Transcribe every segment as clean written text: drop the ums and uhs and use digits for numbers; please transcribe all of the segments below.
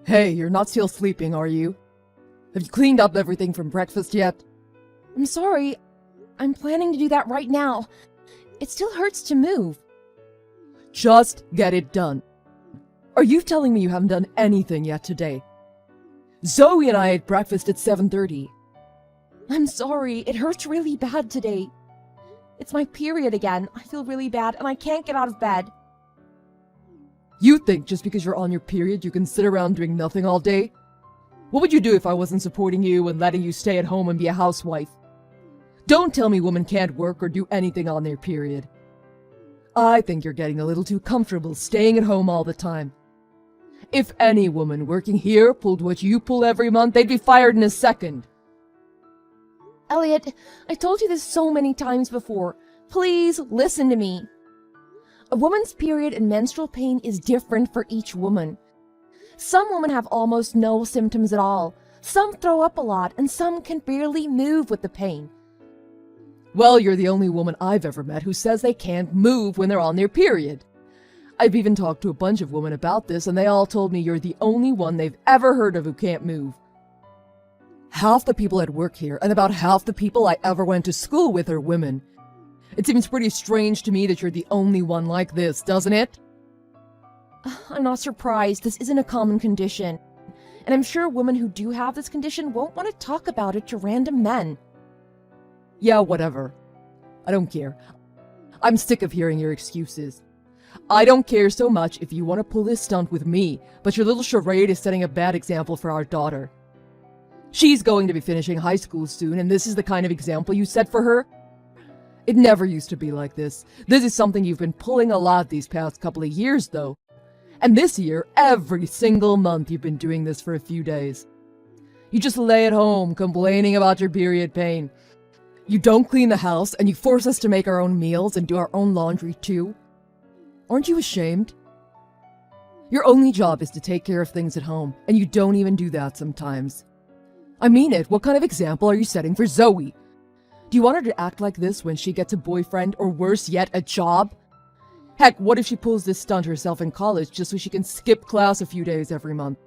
Hey, you're not still sleeping, are you? Have you cleaned up everything from breakfast yet? I'm sorry. I'm planning to do that right now. It still hurts to move. Just get it done. Are you telling me you haven't done anything yet today? Zoe and I ate breakfast at 7:30. I'm sorry. It hurts really bad today. It's my period again. I feel really bad and I can't get out of bed. You think just because you're on your period you can sit around doing nothing all day? What would you do if I wasn't supporting you and letting you stay at home and be a housewife? Don't tell me women can't work or do anything on their period. I think you're getting a little too comfortable staying at home all the time. If any woman working here pulled what you pull every month, they'd be fired in a second. Elliot, I told you this so many times before. Please listen to me. A woman's period and menstrual pain is different for each woman. Some women have almost no symptoms at all. Some throw up a lot, and some can barely move with the pain. Well, you're the only woman I've ever met who says they can't move when they're on their period. I've even talked to a bunch of women about this, and they all told me you're the only one they've ever heard of who can't move. Half the people at work here, and about half the people I ever went to school with are women. It seems pretty strange to me that you're the only one like this, doesn't it? I'm not surprised. This isn't a common condition. And I'm sure women who do have this condition won't want to talk about it to random men. Yeah, whatever. I don't care. I'm sick of hearing your excuses. I don't care so much if you want to pull this stunt with me, but your little charade is setting a bad example for our daughter. She's going to be finishing high school soon, and this is the kind of example you set for her? It never used to be like this. This is something you've been pulling a lot these past couple of years, though. And this year, every single month you've been doing this for a few days. You just lay at home complaining about your period pain. You don't clean the house, and you force us to make our own meals and do our own laundry too. Aren't you ashamed? Your only job is to take care of things at home, and you don't even do that sometimes. I mean it, what kind of example are you setting for Zoe? Do you want her to act like this when she gets a boyfriend, or worse yet, a job? Heck, what if she pulls this stunt herself in college just so she can skip class a few days every month?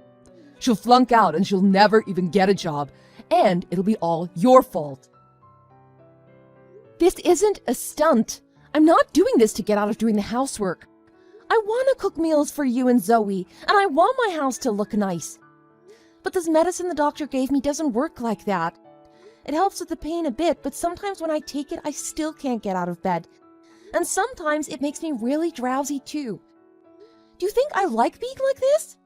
She'll flunk out and she'll never even get a job, and it'll be all your fault. This isn't a stunt. I'm not doing this to get out of doing the housework. I want to cook meals for you and Zoe, and I want my house to look nice. But this medicine the doctor gave me doesn't work like that. It helps with the pain a bit, but sometimes when I take it, I still can't get out of bed. And sometimes it makes me really drowsy too. Do you think I like being like this?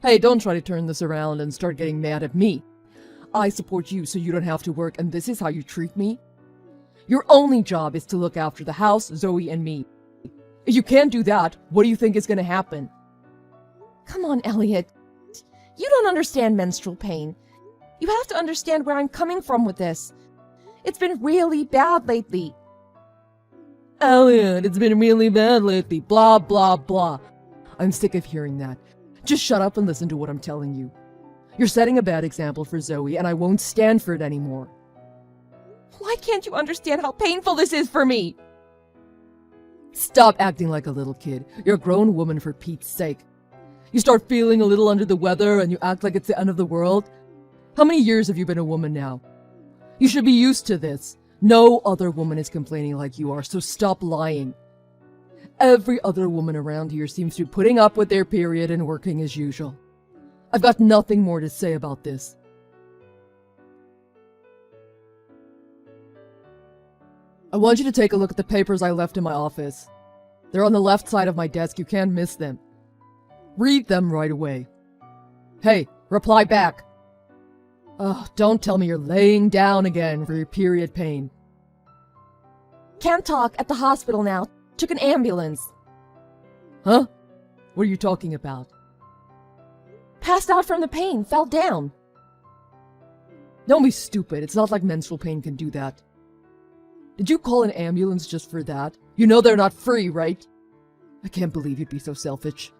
Hey, don't try to turn this around and start getting mad at me. I support you so you don't have to work, and this is how you treat me? Your only job is to look after the house, Zoe, and me. If you can't do that, what do you think is going to happen? Come on, Elliot. You don't understand menstrual pain. You have to understand where I'm coming from with this. It's been really bad lately. Elliot, it's been really bad lately. Blah, blah, blah. I'm sick of hearing that. Just shut up and listen to what I'm telling you. You're setting a bad example for Zoe, and I won't stand for it anymore. Why can't you understand how painful this is for me? Stop acting like a little kid. You're a grown woman, for Pete's sake. You start feeling a little under the weather and you act like it's the end of the world. How many years have you been a woman now? You should be used to this. No other woman is complaining like you are, so stop lying. Every other woman around here seems to be putting up with their period and working as usual. I've got nothing more to say about this. I want you to take a look at the papers I left in my office. They're on the left side of my desk. You can't miss them. Read them right away. Hey, reply back. Oh, don't tell me you're laying down again for your period pain. Can't talk, at the hospital now. Took an ambulance. Huh? What are you talking about? Passed out from the pain, fell down. Don't be stupid. It's not like menstrual pain can do that. Did you call an ambulance just for that? You know they're not free, right? I can't believe you'd be so selfish.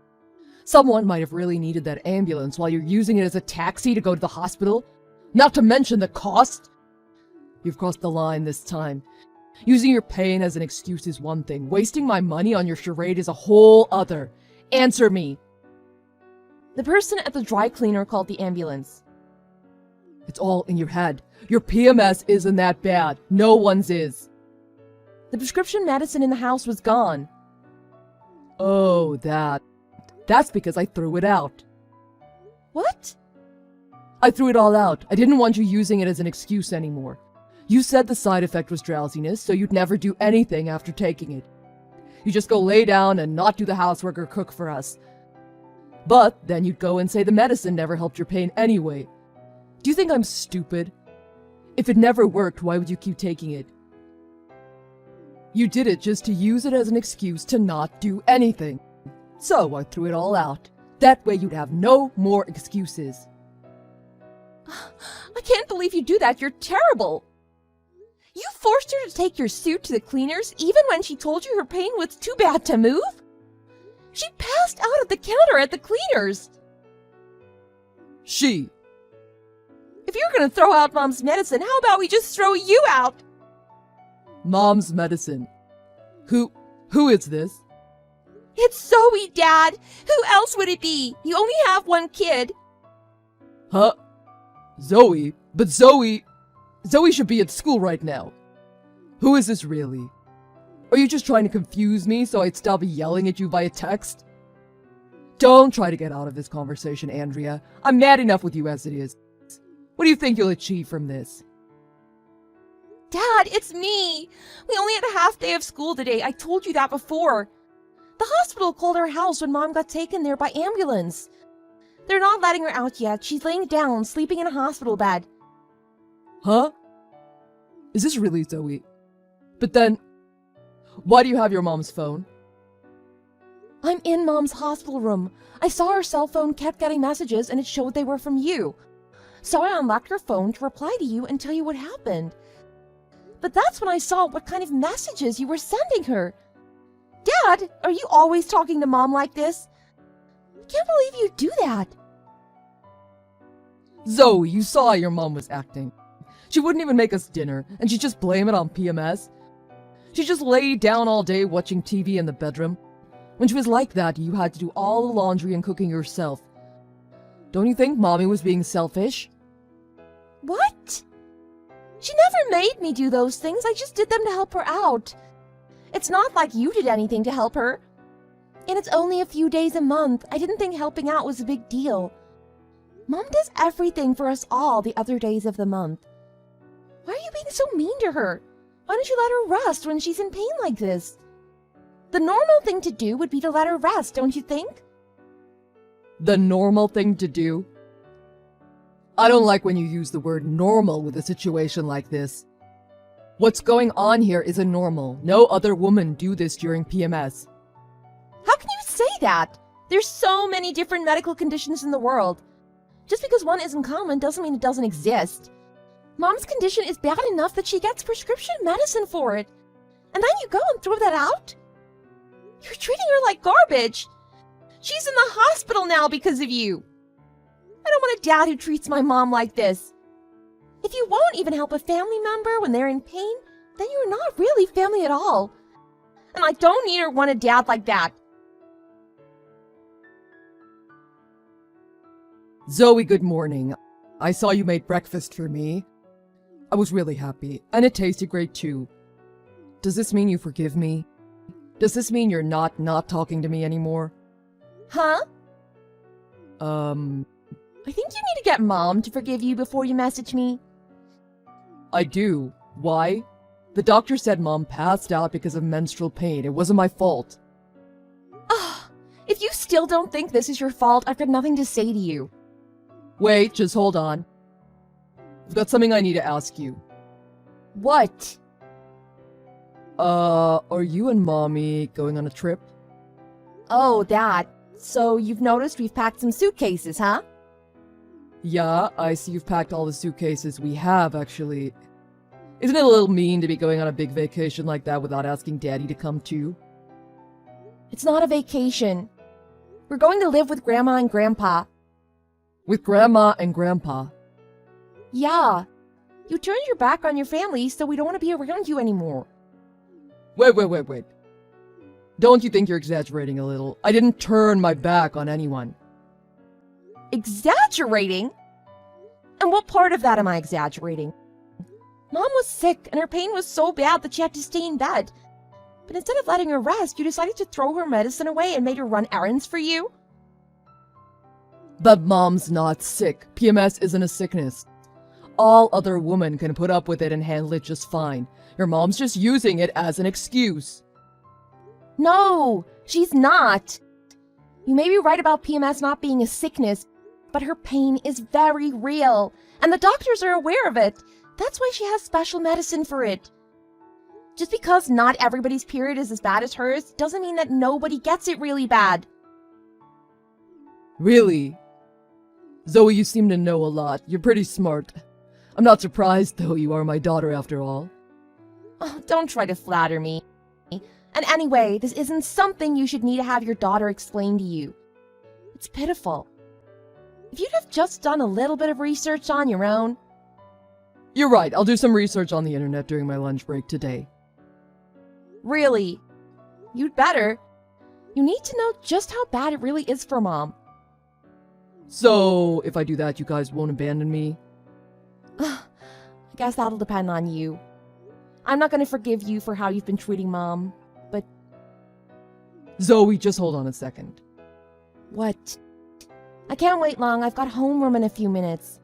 Someone might have really needed that ambulance while you're using it as a taxi to go to the hospital. Not to mention the cost. You've crossed the line this time. Using your pain as an excuse is one thing. Wasting my money on your charade is a whole other. Answer me. The person at the dry cleaner called the ambulance. It's all in your head. Your PMS isn't that bad. No one's is. The prescription medicine in the house was gone. Oh, that's because I threw it out. What? I threw it all out. I didn't want you using it as an excuse anymore. You said the side effect was drowsiness, so you'd never do anything after taking it. You just go lay down and not do the housework or cook for us. But then you'd go and say the medicine never helped your pain anyway. Do you think I'm stupid? If it never worked, why would you keep taking it? You did it just to use it as an excuse to not do anything. So I threw it all out. That way you'd have no more excuses. I can't believe you do that. You're terrible. You forced her to take your suit to the cleaners even when she told you her pain was too bad to move? She passed out at the counter at the cleaners. She. If you're going to throw out Mom's medicine, how about we just throw you out? Mom's medicine. Who is this? It's Zoe, Dad. Who else would it be? You only have one kid. Huh? Zoe? But Zoe should be at school right now. Who is this really? Are you just trying to confuse me so I'd stop yelling at you via text? Don't try to get out of this conversation, Andrea. I'm mad enough with you as it is. What do you think you'll achieve from this? Dad, it's me. We only had a half day of school today. I told you that before. The hospital called our house when Mom got taken there by ambulance. They're not letting her out yet. She's laying down, sleeping in a hospital bed. Huh? Is this really Zoe? But then, why do you have your mom's phone? I'm in Mom's hospital room. I saw her cell phone kept getting messages and it showed they were from you. So I unlocked her phone to reply to you and tell you what happened. But that's when I saw what kind of messages you were sending her. Dad, are you always talking to Mom like this? I can't believe you do that. Zoe, you saw how your mom was acting. She wouldn't even make us dinner, and she'd just blame it on PMS. She just laid down all day watching TV in the bedroom. When she was like that, you had to do all the laundry and cooking yourself. Don't you think Mommy was being selfish? What? She never made me do those things. I just did them to help her out. It's not like you did anything to help her. And it's only a few days a month. I didn't think helping out was a big deal. Mom does everything for us all the other days of the month. Why are you being so mean to her? Why don't you let her rest when she's in pain like this? The normal thing to do would be to let her rest, don't you think? The normal thing to do? I don't like when you use the word normal with a situation like this. What's going on here isn't normal. No other woman do this during PMS. How can you say that? There's so many different medical conditions in the world. Just because one isn't common doesn't mean it doesn't exist. Mom's condition is bad enough that she gets prescription medicine for it. And then you go and throw that out? You're treating her like garbage. She's in the hospital now because of you. I don't want a dad who treats my mom like this. If you won't even help a family member when they're in pain, then you're not really family at all. And I don't need or want a dad like that. Zoe, good morning. I saw you made breakfast for me. I was really happy, and it tasted great too. Does this mean you forgive me? Does this mean you're not talking to me anymore? Huh? I think you need to get Mom to forgive you before you message me. I do. Why? The doctor said Mom passed out because of menstrual pain. It wasn't my fault. If you still don't think this is your fault, I've got nothing to say to you. Wait, just hold on. I've got something I need to ask you. What? Are you and Mommy going on a trip? Oh, that. So you've noticed we've packed some suitcases, huh? Yeah, I see you've packed all the suitcases we have, actually. Isn't it a little mean to be going on a big vacation like that without asking Daddy to come too? It's not a vacation. We're going to live with Grandma and Grandpa. With Grandma and Grandpa? Yeah. You turned your back on your family, so we don't want to be around you anymore. Wait. Don't you think you're exaggerating a little? I didn't turn my back on anyone. Exaggerating? And what part of that am I exaggerating? Mom was sick, and her pain was so bad that she had to stay in bed. But instead of letting her rest, you decided to throw her medicine away and made her run errands for you? But Mom's not sick. PMS isn't a sickness. All other women can put up with it and handle it just fine. Your mom's just using it as an excuse. No, she's not. You may be right about PMS not being a sickness, but her pain is very real, and the doctors are aware of it. That's why she has special medicine for it. Just because not everybody's period is as bad as hers doesn't mean that nobody gets it really bad. Really? Zoe, you seem to know a lot. You're pretty smart. I'm not surprised, though. You are my daughter after all. Oh, don't try to flatter me. And anyway, this isn't something you should need to have your daughter explain to you. It's pitiful. If you'd have just done a little bit of research on your own. You're right. I'll do some research on the internet during my lunch break today. Really? You'd better. You need to know just how bad it really is for Mom. So, if I do that, you guys won't abandon me? I guess that'll depend on you. I'm not going to forgive you for how you've been treating Mom, but... Zoe, just hold on a second. What? I can't wait long. I've got homeroom in a few minutes.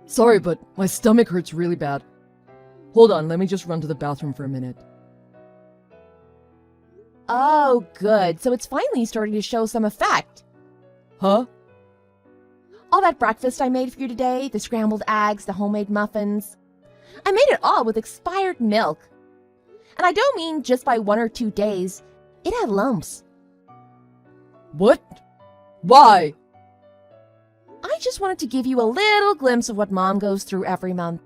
Sorry, but my stomach hurts really bad. Hold on, let me just run to the bathroom for a minute. Oh, good. So it's finally starting to show some effect. Huh? All that breakfast I made for you today, the scrambled eggs, the homemade muffins. I made it all with expired milk. And I don't mean just by 1 or 2 days. It had lumps. What? Why? I just wanted to give you a little glimpse of what Mom goes through every month.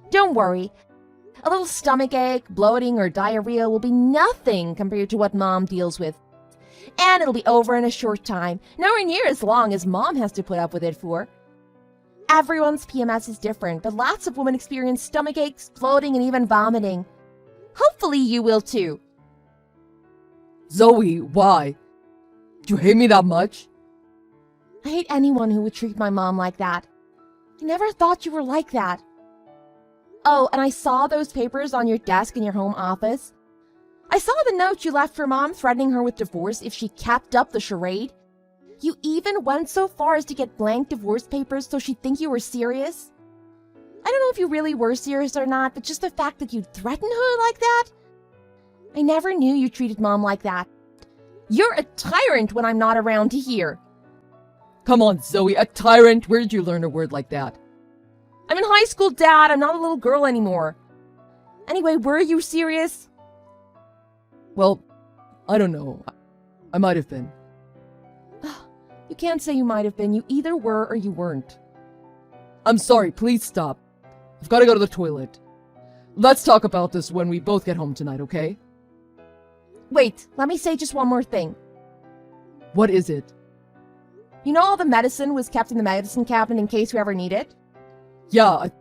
Don't worry. A little stomachache, bloating, or diarrhea will be nothing compared to what Mom deals with. And it'll be over in a short time, nowhere near as long as Mom has to put up with it for. Everyone's PMS is different, but lots of women experience stomach aches, bloating, and even vomiting. Hopefully you will too. Zoe, why? Do you hate me that much? I hate anyone who would treat my mom like that. I never thought you were like that. Oh, and I saw those papers on your desk in your home office. I saw the note you left for Mom threatening her with divorce if she kept up the charade. You even went so far as to get blank divorce papers so she'd think you were serious. I don't know if you really were serious or not, but just the fact that you'd threaten her like that? I never knew you treated Mom like that. You're a tyrant when I'm not around to hear. Come on, Zoe, a tyrant? Where did you learn a word like that? I'm in high school, Dad. I'm not a little girl anymore. Anyway, were you serious? Well, I don't know. I might have been. You can't say you might have been. You either were or you weren't. I'm sorry, please stop. I've got to go to the toilet. Let's talk about this when we both get home tonight, okay? Wait, let me say just one more thing. What is it? You know all the medicine was kept in the medicine cabinet in case we ever need it? Yeah, I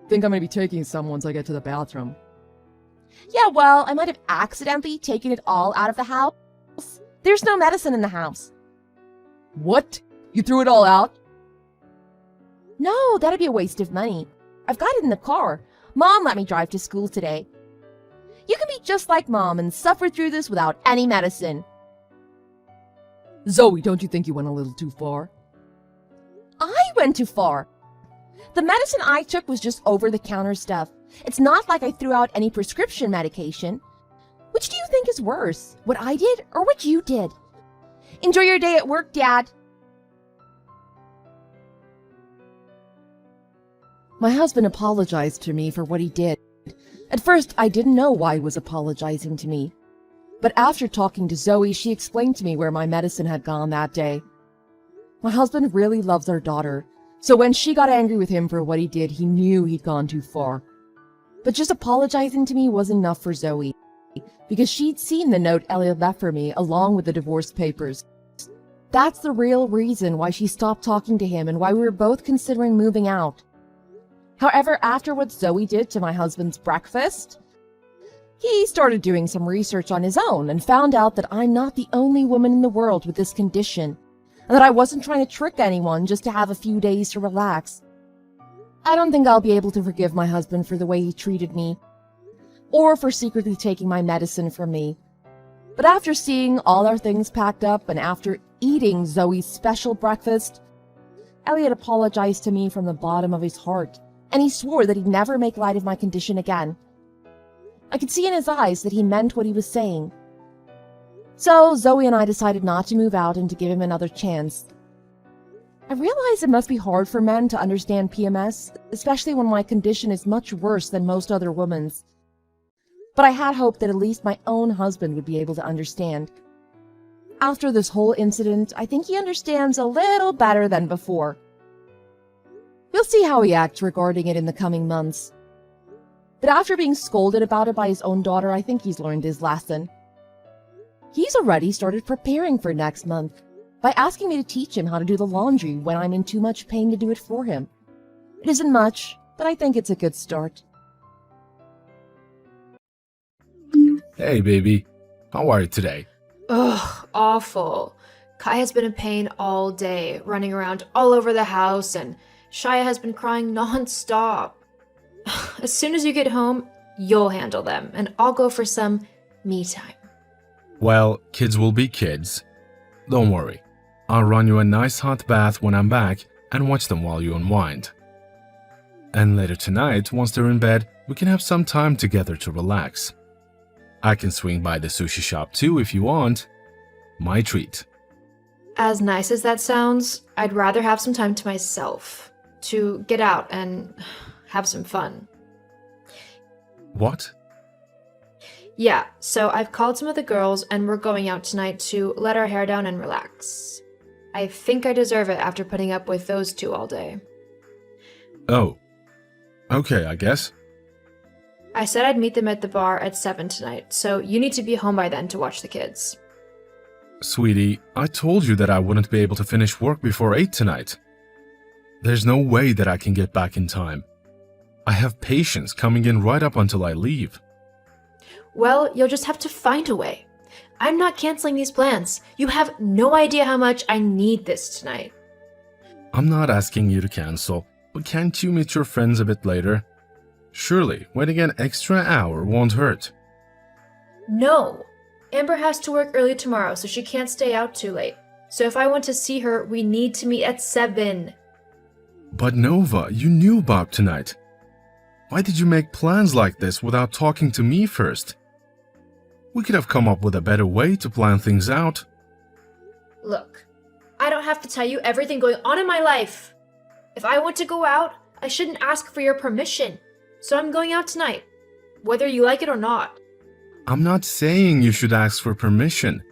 think I'm going to be taking some once I get to the bathroom. Yeah, well, I might have accidentally taken it all out of the house. There's no medicine in the house. What? You threw it all out? No, that'd be a waste of money. I've got it in the car. Mom let me drive to school today. You can be just like Mom and suffer through this without any medicine. Zoe, don't you think you went a little too far? I went too far. The medicine I took was just over-the-counter stuff. It's not like I threw out any prescription medication. Which do you think is worse, what I did or what you did? Enjoy your day at work, Dad. My husband apologized to me for what he did. At first, I didn't know why he was apologizing to me. But after talking to Zoe, she explained to me where my medicine had gone that day. My husband really loves our daughter, so when she got angry with him for what he did, he knew he'd gone too far. But just apologizing to me wasn't enough for Zoe, because she'd seen the note Elliot left for me along with the divorce papers. That's the real reason why she stopped talking to him and why we were both considering moving out. However, after what Zoe did to my husband's breakfast, he started doing some research on his own and found out that I'm not the only woman in the world with this condition. and that I wasn't trying to trick anyone just to have a few days to relax. I don't think I'll be able to forgive my husband for the way he treated me, or for secretly taking my medicine from me. But after seeing all our things packed up and after eating Zoe's special breakfast, Elliot apologized to me from the bottom of his heart, and he swore that he'd never make light of my condition again. I could see in his eyes that he meant what he was saying. So Zoe and I decided not to move out and to give him another chance. I realize it must be hard for men to understand PMS, especially when my condition is much worse than most other women's. But I had hoped that at least my own husband would be able to understand. After this whole incident, I think he understands a little better than before. We'll see how he acts regarding it in the coming months. But after being scolded about it by his own daughter, I think he's learned his lesson. He's already started preparing for next month by asking me to teach him how to do the laundry when I'm in too much pain to do it for him. It isn't much, but I think it's a good start. Hey, baby. How are you today? Ugh, awful. Kai has been in pain all day, running around all over the house, and Shia has been crying non-stop. As soon as you get home, you'll handle them, and I'll go for some me time. Well, kids will be kids. Don't worry. I'll run you a nice hot bath when I'm back and watch them while you unwind. And later tonight, once they're in bed, we can have some time together to relax. I can swing by the sushi shop too if you want. My treat. As nice as that sounds, I'd rather have some time to myself, to get out and have some fun. What? Yeah, so I've called some of the girls and we're going out tonight to let our hair down and relax. I think I deserve it after putting up with those two all day. Oh. Okay, I guess. I said I'd meet them at the bar at 7 tonight, so you need to be home by then to watch the kids. Sweetie, I told you that I wouldn't be able to finish work before 8 tonight. There's no way that I can get back in time. I have patients coming in right up until I leave. Well, you'll just have to find a way. I'm not canceling these plans. You have no idea how much I need this tonight. I'm not asking you to cancel, but can't you meet your friends a bit later? Surely, waiting an extra hour won't hurt. No. Amber has to work early tomorrow, so she can't stay out too late. So if I want to see her, we need to meet at 7. But Nova, you knew about tonight. Why did you make plans like this without talking to me first? We could have come up with a better way to plan things out. Look, I don't have to tell you everything going on in my life. If I want to go out, I shouldn't ask for your permission. So I'm going out tonight, whether you like it or not. I'm not saying you should ask for permission.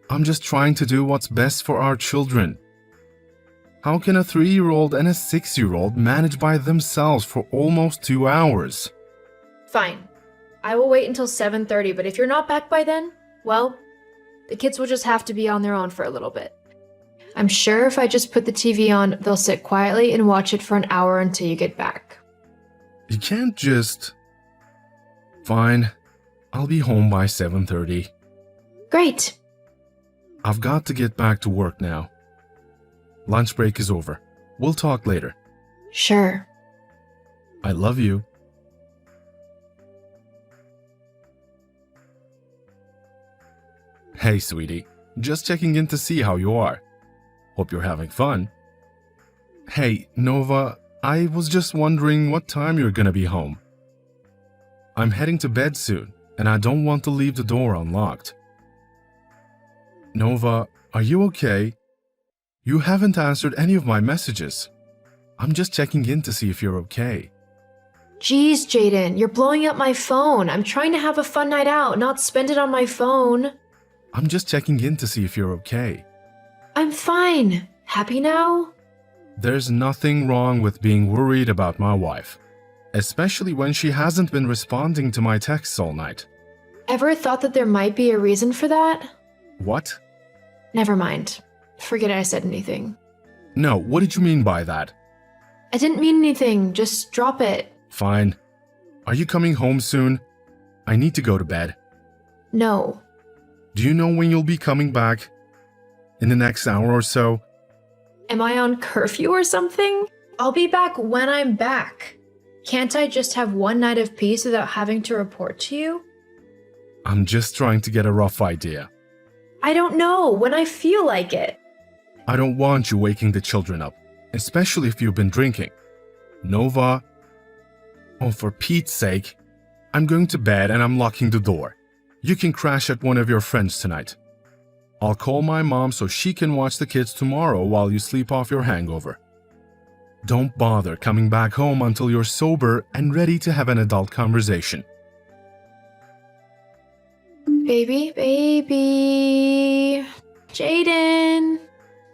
I'm just trying to do what's best for our children. How can a 3-year-old and a 6-year-old manage by themselves for almost 2 hours? Fine. I will wait until 7:30, but if you're not back by then, well, the kids will just have to be on their own for a little bit. I'm sure if I just put the TV on, they'll sit quietly and watch it for an hour until you get back. You can't just... Fine. I'll be home by 7:30. Great. I've got to get back to work now. Lunch break is over. We'll talk later. Sure. I love you. Hey, sweetie. Just checking in to see how you are. Hope you're having fun. Hey, Nova, I was just wondering what time you're gonna be home. I'm heading to bed soon, and I don't want to leave the door unlocked. Nova, are you okay? You haven't answered any of my messages. I'm just checking in to see if you're okay. Jeez, Jaden, you're blowing up my phone. I'm trying to have a fun night out, not spend it on my phone. I'm just checking in to see if you're okay. I'm fine. Happy now? There's nothing wrong with being worried about my wife, especially when she hasn't been responding to my texts all night. Ever thought that there might be a reason for that? What? Never mind. Forget I said anything. No, what did you mean by that? I didn't mean anything. Just drop it. Fine. Are you coming home soon? I need to go to bed. No. Do you know when you'll be coming back? in the next hour or so. Am I on curfew or something? I'll be back when I'm back. Can't I just have one night of peace without having to report to you? I'm just trying to get a rough idea. I don't know, when I feel like it. I don't want you waking the children up, especially if you've been drinking. Nova. Oh, for Pete's sake. I'm going to bed and I'm locking the door. You can crash at one of your friends tonight. I'll call my mom so she can watch the kids tomorrow while you sleep off your hangover. Don't bother coming back home until you're sober and ready to have an adult conversation. Baby. Jaden,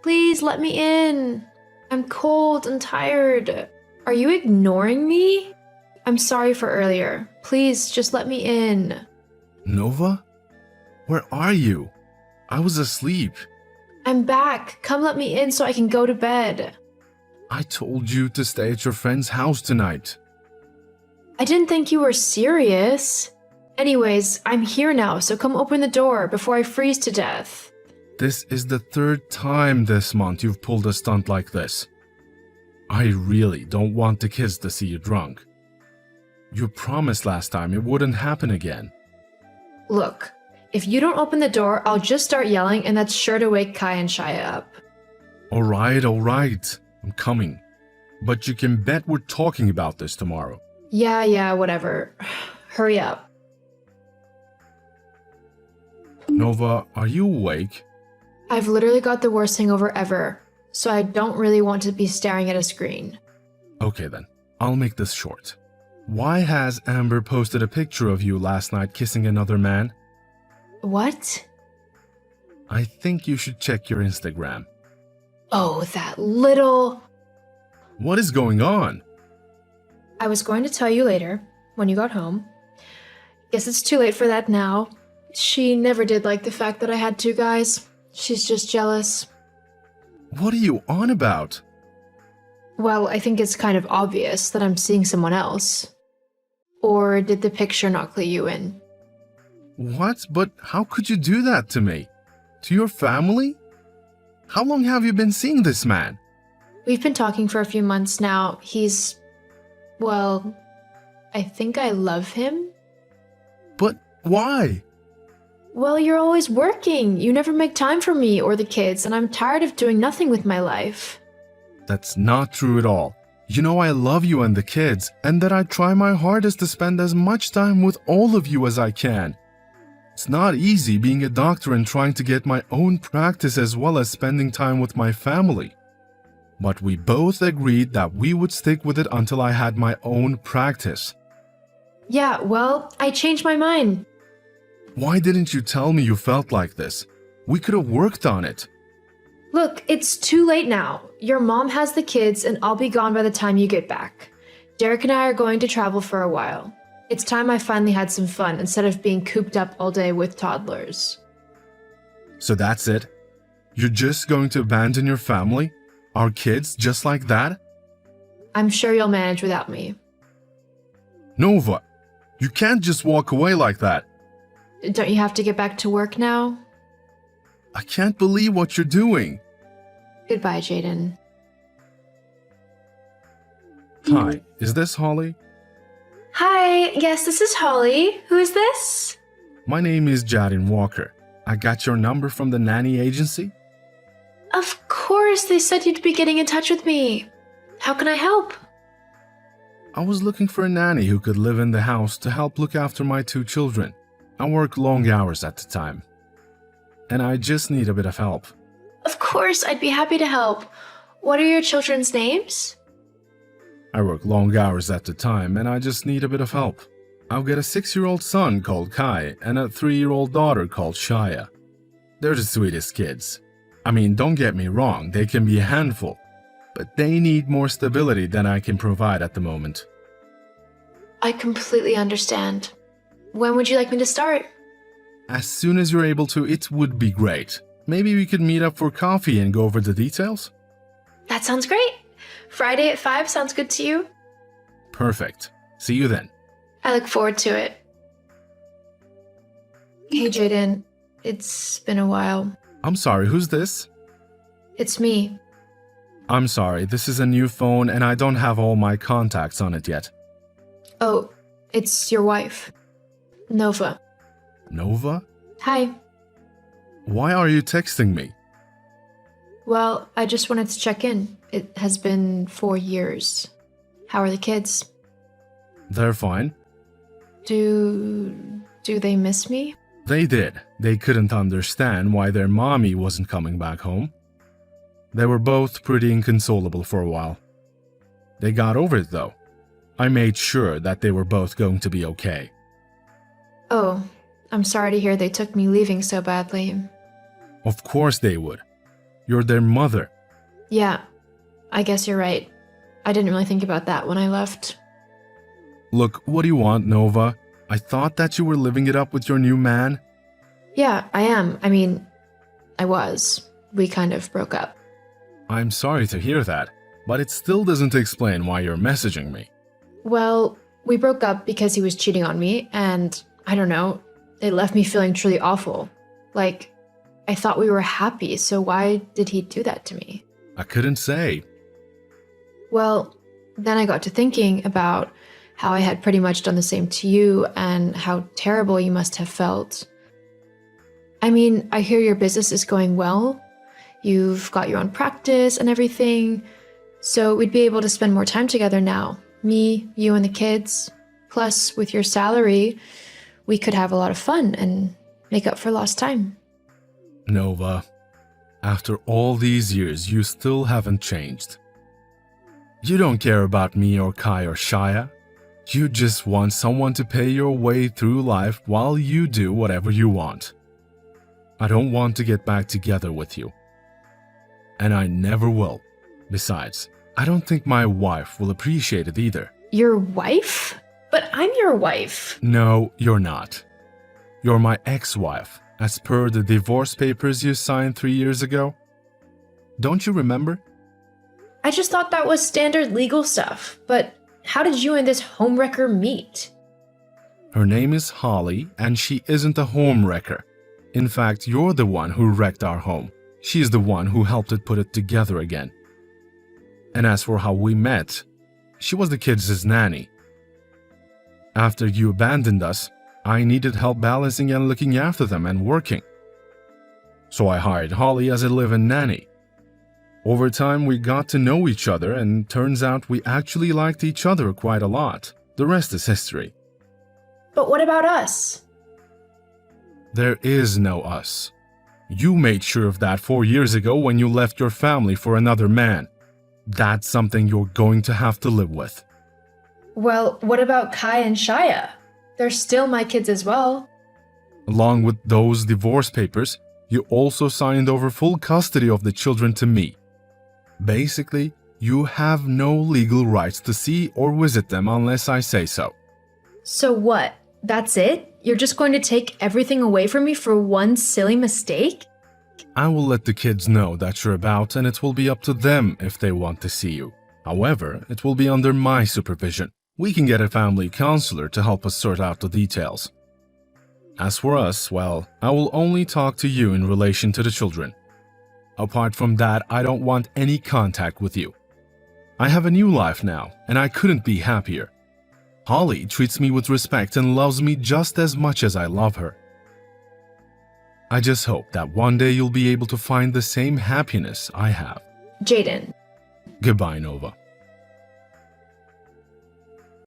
please let me in. I'm cold and tired. Are you ignoring me? I'm sorry for earlier. Please just let me in. Nova? Where are you? I was asleep. I'm back. Come let me in so I can go to bed. I told you to stay at your friend's house tonight. I didn't think you were serious. Anyways, I'm here now, so come open the door before I freeze to death. This is the third time this month you've pulled a stunt like this. I really don't want the kids to see you drunk. You promised last time it wouldn't happen again. Look, if you don't open the door, I'll just start yelling and that's sure to wake Kai and Shia up. Alright. I'm coming. But you can bet we're talking about this tomorrow. Yeah, whatever. Hurry up. Nova, are you awake? I've literally got the worst hangover ever, so I don't really want to be staring at a screen. Okay then, I'll make this short. Why has Amber posted a picture of you last night kissing another man? What? I think you should check your Instagram. Oh, that little... What is going on? I was going to tell you later, when you got home. Guess it's too late for that now. She never did like the fact that I had two guys. She's just jealous. What are you on about? Well, I think it's kind of obvious that I'm seeing someone else. Or did the picture not clue you in? What? But how could you do that to me? To your family? How long have you been seeing this man? We've been talking for a few months now. He's... well... I think I love him. But why? Well, you're always working. You never make time for me or the kids, and I'm tired of doing nothing with my life. That's not true at all. You know I love you and the kids, and that I try my hardest to spend as much time with all of you as I can. It's not easy being a doctor and trying to get my own practice as well as spending time with my family. But we both agreed that we would stick with it until I had my own practice. Yeah, well, I changed my mind. Why didn't you tell me you felt like this? We could have worked on it. Look, it's too late now. Your mom has the kids, and I'll be gone by the time you get back. Derek and I are going to travel for a while. It's time I finally had some fun instead of being cooped up all day with toddlers. So that's it? You're just going to abandon your family? Our kids just like that? I'm sure you'll manage without me. Nova, you can't just walk away like that. Don't you have to get back to work now? I can't believe what you're doing. Goodbye, Jaden. Hi, is this Holly? Hi, yes, this is Holly. Who is this? My name is Jaden Walker. I got your number from the nanny agency. Of course, they said you'd be getting in touch with me. How can I help? I was looking for a nanny who could live in the house to help look after my two children. I work long hours at the time, and I just need a bit of help. Of course, I'd be happy to help. What are your children's names? I work long hours at the time, and I just need a bit of help. I've got a 6-year-old son called Kai and a 3-year-old daughter called Shia. They're the sweetest kids. I mean, don't get me wrong, they can be a handful, but they need more stability than I can provide at the moment. I completely understand. When would you like me to start? As soon as you're able to, it would be great. Maybe we could meet up for coffee and go over the details? That sounds great. Friday at 5 sounds good to you? Perfect. See you then. I look forward to it. Hey, Jaden. It's been a while. I'm sorry, who's this? It's me. I'm sorry, this is a new phone and I don't have all my contacts on it yet. Oh, it's your wife. Nova. Nova? Hi. Why are you texting me? Well, I just wanted to check in. It has been 4 years. How are the kids? They're fine. Do they miss me? They did. They couldn't understand why their mommy wasn't coming back home. They were both pretty inconsolable for a while. They got over it though. I made sure that they were both going to be okay. Oh, I'm sorry to hear they took me leaving so badly. Of course they would. You're their mother. Yeah, I guess you're right. I didn't really think about that when I left. Look, what do you want, Nova? I thought that you were living it up with your new man. Yeah, I am. I mean, I was. We kind of broke up. I'm sorry to hear that, but it still doesn't explain why you're messaging me. Well, we broke up because he was cheating on me, and I don't know, it left me feeling truly awful. Like, I thought we were happy, so why did he do that to me? I couldn't say. Well, then I got to thinking about how I had pretty much done the same to you and how terrible you must have felt. I mean, I hear your business is going well. You've got your own practice and everything. So we'd be able to spend more time together now. Me, you, and the kids. Plus, with your salary, we could have a lot of fun and make up for lost time. Nova, after all these years, you still haven't changed. You don't care about me or Kai or Shia. You just want someone to pay your way through life while you do whatever you want. I don't want to get back together with you. And I never will. Besides, I don't think my wife will appreciate it either. Your wife? But I'm your wife. No, you're not. You're my ex-wife, as per the divorce papers you signed 3 years ago. Don't you remember? I just thought that was standard legal stuff. But how did you and this homewrecker meet? Her name is Holly, and she isn't a homewrecker. In fact, you're the one who wrecked our home. She's the one who helped it put it together again. And as for how we met, she was the kids' nanny. After you abandoned us, I needed help balancing and looking after them and working. So I hired Holly as a live-in nanny. Over time, we got to know each other, and turns out we actually liked each other quite a lot. The rest is history. But what about us? There is no us. You made sure of that 4 years ago when you left your family for another man. That's something you're going to have to live with. Well, what about Kai and Shia? They're still my kids as well. Along with those divorce papers, you also signed over full custody of the children to me. Basically, you have no legal rights to see or visit them unless I say so. So what? That's it? You're just going to take everything away from me for one silly mistake? I will let the kids know that you're about, and it will be up to them if they want to see you. However, it will be under my supervision. We can get a family counselor to help us sort out the details. As for us, well, I will only talk to you in relation to the children. Apart from that, I don't want any contact with you. I have a new life now, and I couldn't be happier. Holly treats me with respect and loves me just as much as I love her. I just hope that one day you'll be able to find the same happiness I have. Jaden. Goodbye, Nova.